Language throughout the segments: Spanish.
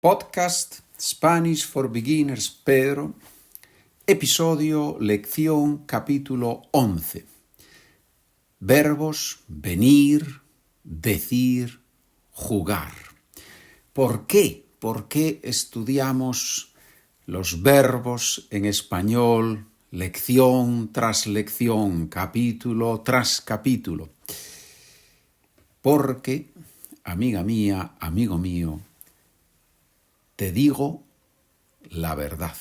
Podcast Spanish for Beginners Pedro, episodio, lección, capítulo 11. Verbos, venir, decir, jugar. ¿Por qué? ¿Por qué estudiamos los verbos en español, lección tras lección, capítulo tras capítulo? Porque, amiga mía, amigo mío, te digo la verdad.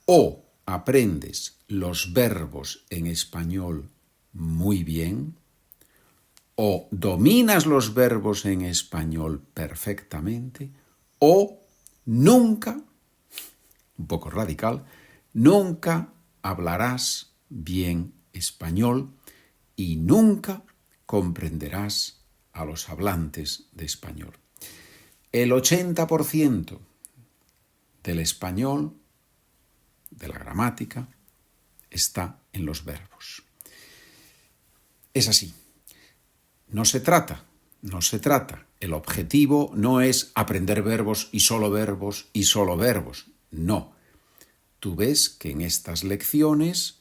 O aprendes los verbos en español muy bien, o dominas los verbos en español perfectamente, o nunca, un poco radical, nunca hablarás bien español y nunca comprenderás a los hablantes de español. El 80% del español, de la gramática, está en los verbos. Es así. No se trata. El objetivo no es aprender verbos y solo verbos y solo verbos. No. Tú ves que en estas lecciones,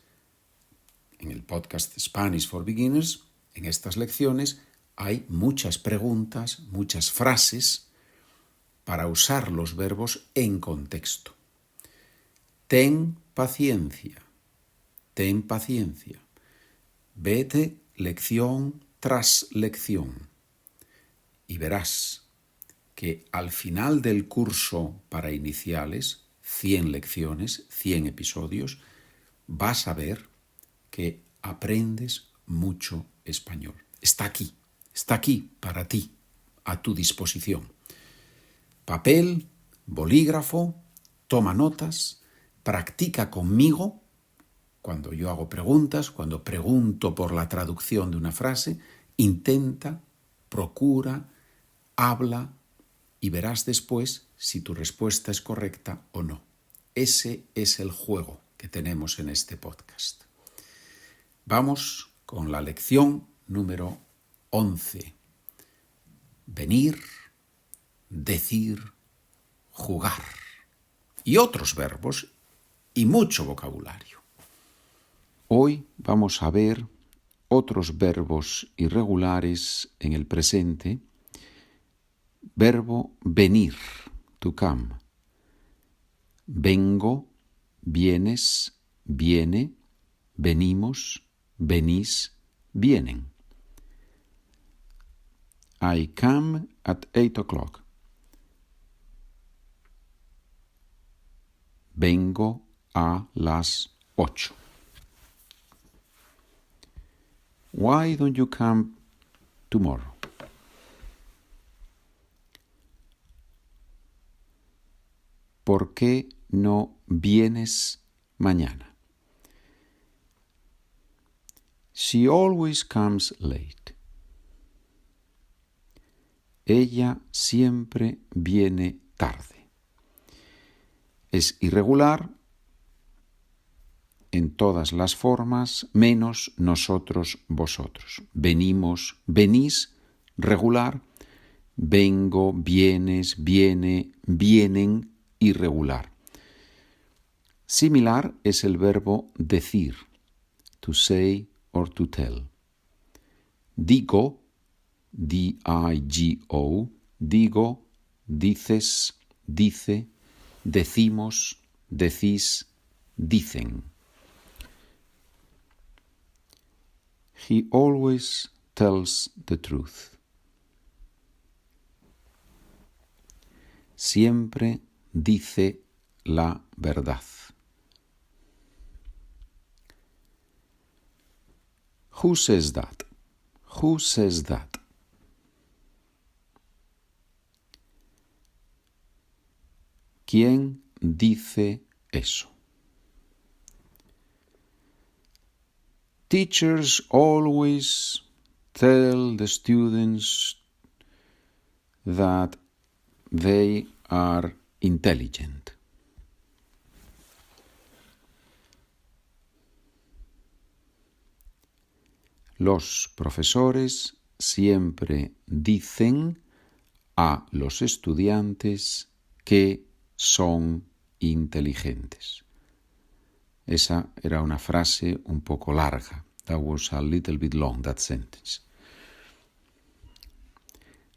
en el podcast Spanish for Beginners, en estas lecciones hay muchas preguntas, muchas frases para usar los verbos en contexto. Ten paciencia. Vete lección tras lección y verás que al final del curso para iniciales, 100 lecciones, 100 episodios, vas a ver que aprendes mucho español. Está aquí para ti, a tu disposición. Papel, bolígrafo, toma notas, practica conmigo cuando yo hago preguntas, cuando pregunto por la traducción de una frase, intenta, procura, habla y verás después si tu respuesta es correcta o no. Ese es el juego que tenemos en este podcast. Vamos con la lección número 11. Venir, decir, jugar. Y otros verbos y mucho vocabulario. Hoy vamos a ver otros verbos irregulares en el presente. Verbo venir, to come. Vengo, vienes, viene, venimos, venís, vienen. I come at 8 o'clock. Vengo a las 8. Why don't you come tomorrow? ¿Por qué no vienes mañana? She always comes late. Ella siempre viene tarde. Es irregular en todas las formas, menos nosotros, vosotros. Venimos, venís, regular. Vengo, vienes, viene, vienen, irregular. Similar es el verbo decir, to say or to tell. Digo, D-I-G-O, digo, dices, dice, decimos, decís, dicen. He always tells the truth. Siempre dice la verdad. Who says that? Who says that? ¿Quién dice eso? Teachers always tell the students that they are intelligent. Los profesores siempre dicen a los estudiantes que son inteligentes. Esa era una frase un poco larga. That was a little bit long, that sentence.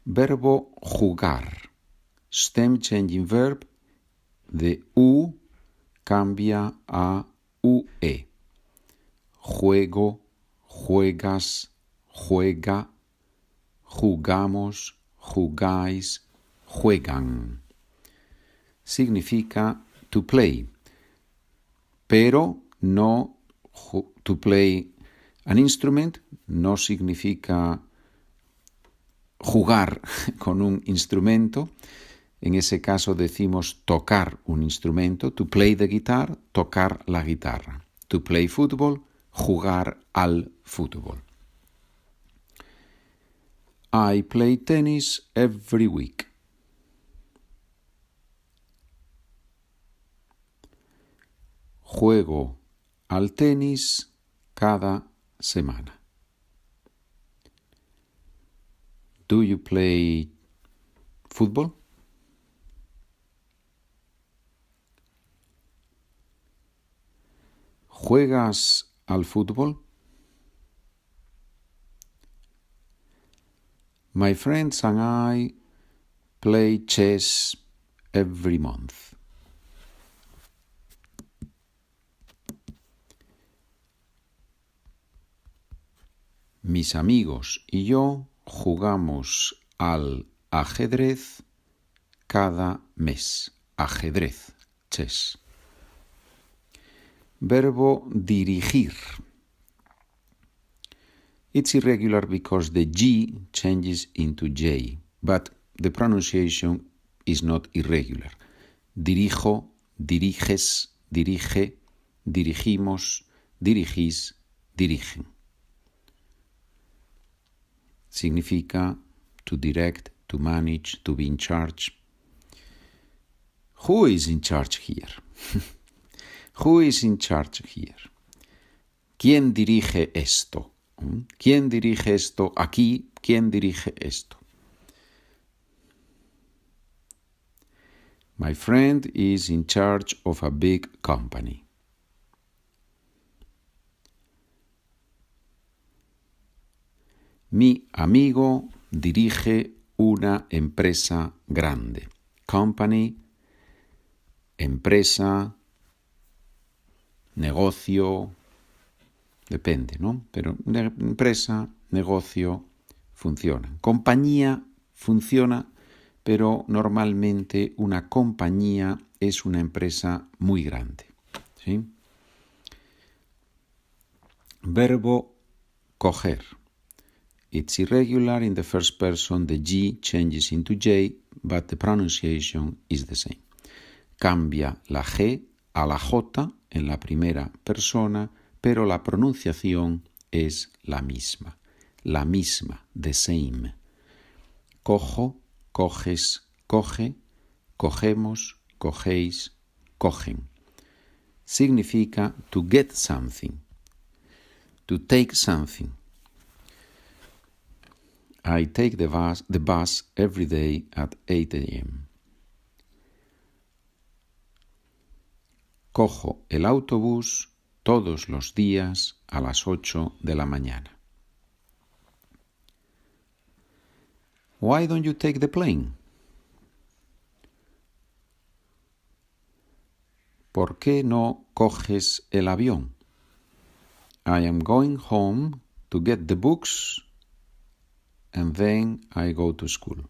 Verbo jugar. Stem changing verb. De U cambia a UE. Juego, juegas, juega, jugamos, jugáis, juegan. Significa to play, pero no to play an instrument, no significa jugar con un instrumento. En ese caso decimos tocar un instrumento, to play the guitar, tocar la guitarra. To play football, jugar al fútbol. I play tennis every week. Juego al tenis cada semana. Do you play football? ¿Juegas al fútbol? My friends and I play chess every month. Mis amigos y yo jugamos al ajedrez cada mes. Ajedrez, chess. Verbo dirigir. It's irregular because the G changes into J, but the pronunciation is not irregular. Dirijo, diriges, dirige, dirigimos, dirigís, dirigen. Significa to direct, to manage, to be in charge. Who is in charge here? Who is in charge here? ¿Quién dirige esto? ¿Quién dirige esto aquí? ¿Quién dirige esto? My friend is in charge of a big company. Mi amigo dirige una empresa grande. Company, empresa, negocio, depende, ¿no? Pero empresa, negocio, funcionan. Compañía funciona, pero normalmente una compañía es una empresa muy grande, ¿sí? Verbo coger. It's irregular in the first person, the G changes into J, but the pronunciation is the same. Cambia la G a la J en la primera persona, pero la pronunciación es la misma, the same. Cojo, coges, coge, cogemos, cogéis, cogen. Significa to get something, to take something. I take the bus every day at 8 a.m. Cojo el autobús todos los días a las 8 de la mañana. Why don't you take the plane? ¿Por qué no coges el avión? I am going home to get the books and then I go to school.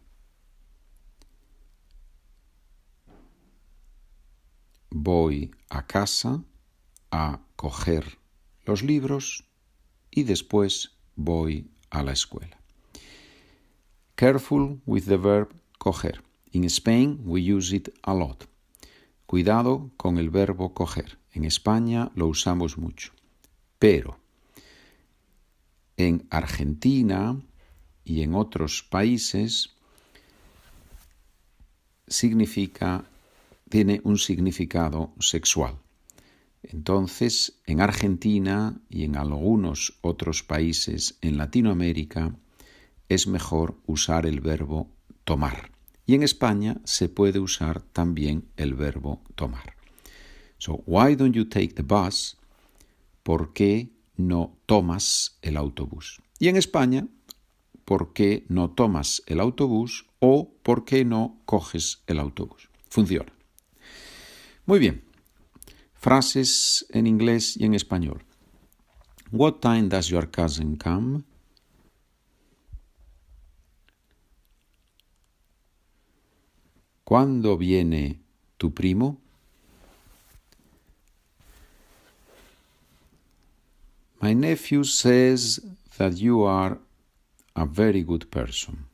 Voy a casa a coger los libros y después voy a la escuela. Careful with the verb coger. In Spain we use it a lot. Cuidado con el verbo coger. En España lo usamos mucho. Pero en Argentina y en otros países tiene un significado sexual. Entonces, en Argentina y en algunos otros países en Latinoamérica es mejor usar el verbo tomar. Y en España se puede usar también el verbo tomar. So, why don't you take the bus? ¿Por qué no tomas el autobús? Y en España, ¿por qué no tomas el autobús? O ¿por qué no coges el autobús? Funciona. Muy bien. Frases en inglés y en español. What time does your cousin come? ¿Cuándo viene tu primo? My nephew says that you are a very good person.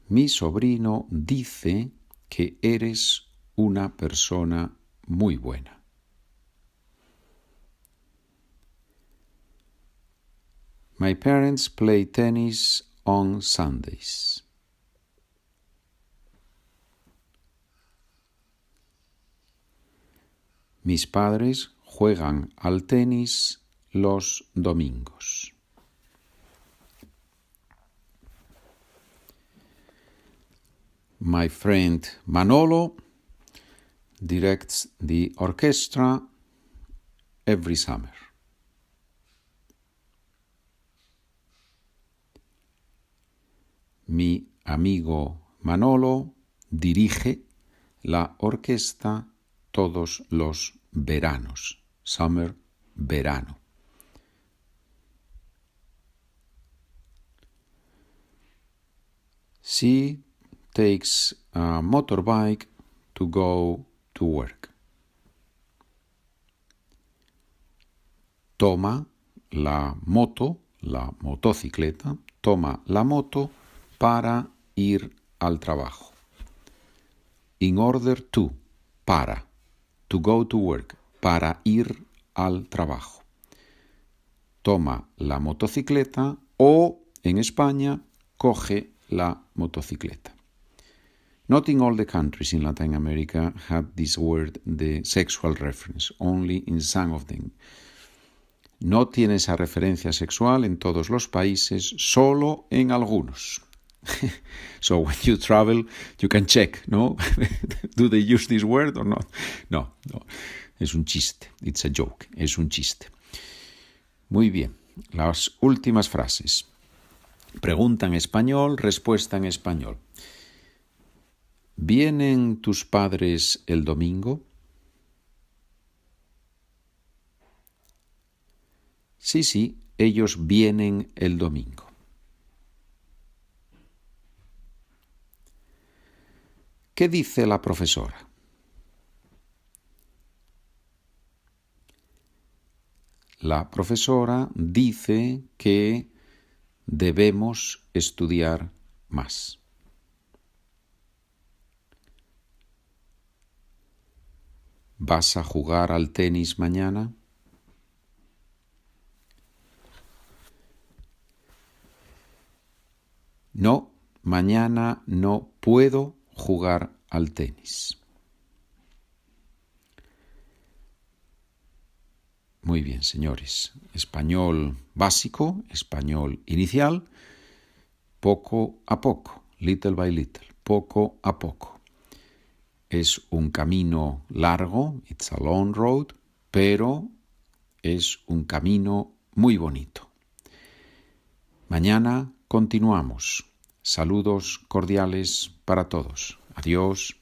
Mi sobrino dice que eres una persona muy buena. My parents play tennis on Sundays. Mis padres juegan al tenis los domingos. My friend Manolo directs the orchestra every summer. Mi amigo Manolo dirige la orquesta todos los veranos. Summer, verano. She takes a motorbike to go to work. Toma la motocicleta, toma la moto para ir al trabajo. In order to, para. To go to work, para ir al trabajo. Toma la motocicleta o, en España, coge la motocicleta. Not in all the countries in Latin America had this word, the sexual reference, only in some of them. No tiene esa referencia sexual en todos los países, solo en algunos. So when you travel, you can check, ¿no? Do they use this word or not? No. Es un chiste. It's a joke. Es un chiste. Muy bien. Las últimas frases. Pregunta en español, respuesta en español. ¿Vienen tus padres el domingo? Sí, ellos vienen el domingo. ¿Qué dice la profesora? La profesora dice que debemos estudiar más. ¿Vas a jugar al tenis mañana? No, mañana no puedo jugar al tenis. Muy bien, señores. Español básico, español inicial, poco a poco, little by little, poco a poco. Es un camino largo, it's a long road, pero es un camino muy bonito. Mañana continuamos. Saludos cordiales para todos. Adiós.